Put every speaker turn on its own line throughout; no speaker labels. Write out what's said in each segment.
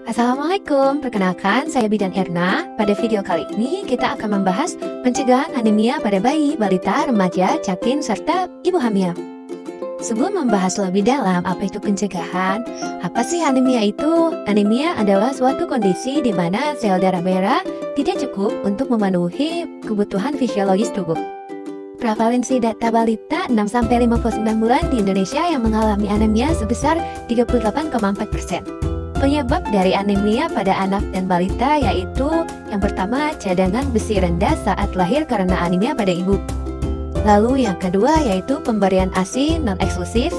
Assalamualaikum, perkenalkan saya Bidan Erna. Pada video kali ini kita akan membahas pencegahan anemia pada bayi, balita, remaja, catin, serta ibu hamil. Sebelum membahas lebih dalam apa itu pencegahan, apa sih anemia itu? Anemia adalah suatu kondisi di mana sel darah merah tidak cukup untuk memenuhi kebutuhan fisiologis tubuh. Prevalensi data balita 6-59 bulan di Indonesia yang mengalami anemia sebesar 38,4%. Penyebab dari anemia pada anak dan balita yaitu yang pertama, cadangan besi rendah saat lahir karena anemia pada ibu. Lalu yang kedua yaitu pemberian ASI non-eksklusif.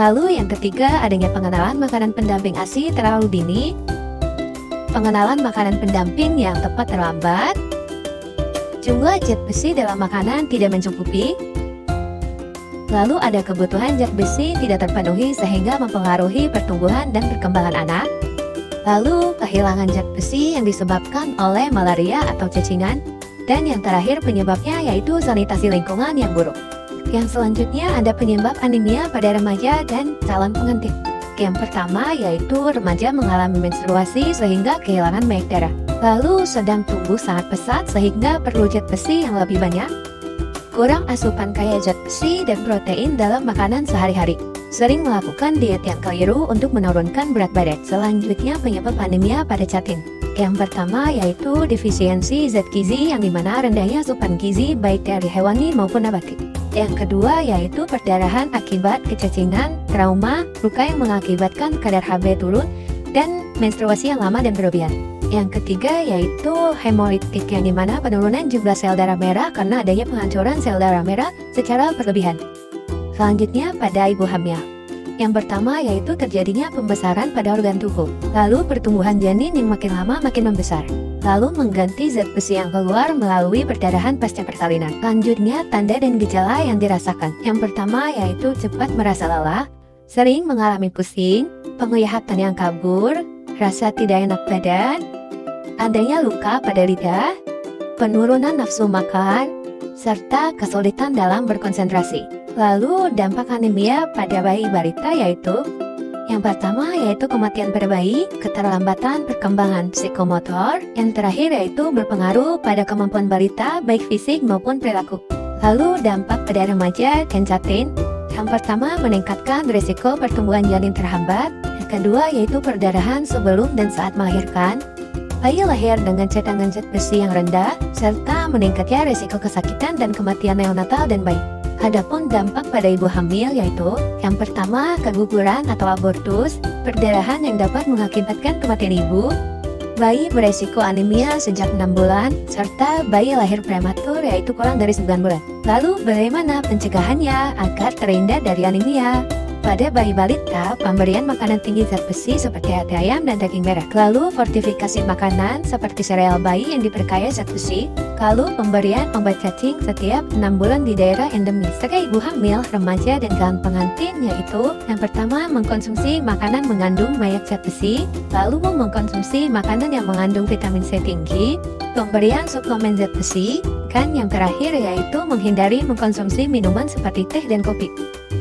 Lalu yang ketiga, adanya pengenalan makanan pendamping ASI terlalu dini. Pengenalan makanan pendamping yang tepat terlambat. Jumlah zat besi dalam makanan tidak mencukupi. Lalu ada kebutuhan zat besi tidak terpenuhi sehingga mempengaruhi pertumbuhan dan perkembangan anak. Lalu kehilangan zat besi yang disebabkan oleh malaria atau cacingan. Dan yang terakhir penyebabnya yaitu sanitasi lingkungan yang buruk. Yang selanjutnya ada penyebab anemia pada remaja dan calon pengantin. Yang pertama yaitu remaja mengalami menstruasi sehingga kehilangan banyak darah. Lalu sedang tumbuh sangat pesat sehingga perlu zat besi yang lebih banyak. Kurang asupan kaya zat besi dan protein dalam makanan sehari-hari. Sering melakukan diet yang keliru untuk menurunkan berat badan. Selanjutnya penyebab anemia pada catin. Yang pertama yaitu defisiensi zat gizi yang dimana rendahnya asupan gizi baik dari hewani maupun nabati. Yang kedua yaitu perdarahan akibat kecacingan, trauma, luka yang mengakibatkan kadar Hb turun, dan menstruasi yang lama dan berlebihan. Yang ketiga yaitu hemolitik yang dimana penurunan jumlah sel darah merah karena adanya penghancuran sel darah merah secara berlebihan. Selanjutnya pada ibu hamil. Yang pertama yaitu terjadinya pembesaran pada organ tubuh. Lalu pertumbuhan janin yang makin lama makin membesar. Lalu mengganti zat besi yang keluar melalui perdarahan pasca persalinan. Selanjutnya tanda dan gejala yang dirasakan. Yang pertama yaitu cepat merasa lelah, sering mengalami pusing, penglihatan yang kabur, rasa tidak enak badan, adanya luka pada lidah, penurunan nafsu makan, serta kesulitan dalam berkonsentrasi. Lalu dampak anemia pada bayi balita yaitu yang pertama yaitu kematian pada bayi, keterlambatan perkembangan psikomotor, yang terakhir yaitu berpengaruh pada kemampuan balita baik fisik maupun perilaku. Lalu dampak pada remaja dan catin, yang pertama meningkatkan risiko pertumbuhan janin terhambat, yang kedua yaitu perdarahan sebelum dan saat melahirkan, bayi lahir dengan cadangan zat besi yang rendah, serta meningkatnya risiko kesakitan dan kematian neonatal dan bayi. Adapun dampak pada ibu hamil yaitu yang pertama keguguran atau abortus, perdarahan yang dapat mengakibatkan kematian ibu, bayi beresiko anemia sejak 6 bulan, serta bayi lahir prematur yaitu kurang dari 9 bulan. Lalu bagaimana pencegahannya agar terhindar dari anemia? Pada bayi balita, pemberian makanan tinggi zat besi seperti hati ayam dan daging merah. Lalu fortifikasi makanan seperti sereal bayi yang diperkaya zat besi. Lalu pemberian obat cacing setiap 6 bulan di daerah endemis. Sebagai ibu hamil, remaja, dan calon pengantin yaitu yang pertama mengkonsumsi makanan mengandung banyak zat besi. Lalu mengkonsumsi makanan yang mengandung vitamin C tinggi. Pemberian suplemen zat besi. Dan yang terakhir yaitu menghindari mengkonsumsi minuman seperti teh dan kopi.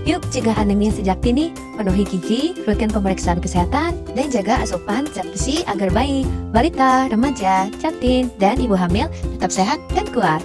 Yuk cegah anemia sejak dini, penuhi gizi, rutin pemeriksaan kesehatan, dan jaga asupan zat besi agar bayi, balita, remaja, catin, dan ibu hamil tetap sehat dan kuat.